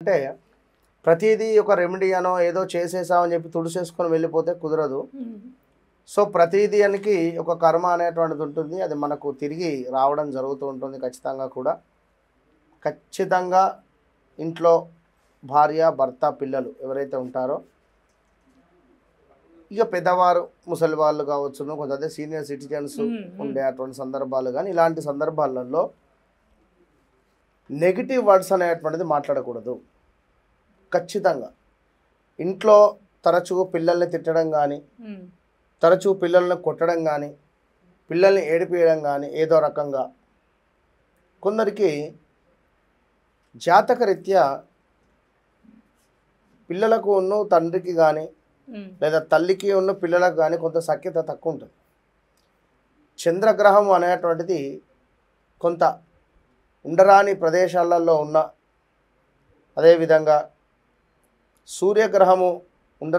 అంటే ప్రతిదీ ఒక రెమెడీ అనో ఏదో చేసేసామని చెప్పి తుడిసేసుకొని వెళ్ళిపోతే కుదరదు. సో ప్రతిదీ అనికి ఒక కర్మ అనేటువంటిది ఉంటుంది. అది మనకు తిరిగి రావడం జరుగుతూ ఉంటుంది ఖచ్చితంగా కూడా. ఖచ్చితంగా ఇంట్లో భార్య, భర్త, పిల్లలు ఎవరైతే ఉంటారో ఇక పెద్దవారు ముసలి వాళ్ళు కావచ్చును, కొంతమంది సీనియర్ సిటిజన్స్ ఉండే అటువంటి సందర్భాలు కానీ ఇలాంటి సందర్భాలలో నెగిటివ్ వర్డ్స్ అనేటువంటిది మాట్లాడకూడదు. ఖచ్చితంగా ఇంట్లో తరచూ పిల్లల్ని తిట్టడం కానీ, తరచూ పిల్లల్ని కొట్టడం కానీ, పిల్లల్ని ఏడిపియడం కానీ ఏదో రకంగా కొందరికి జాతకరీత్యా పిల్లలకు ఉన్న తండ్రికి కానీ లేదా తల్లికి ఉన్న పిల్లలకు కానీ కొంత సఖ్యత తక్కువ ఉంటుంది. చంద్రగ్రహం అనేటువంటిది కొంత ఉండరాని ప్రదేశాలలో ఉన్న, అదేవిధంగా సూర్యగ్రహము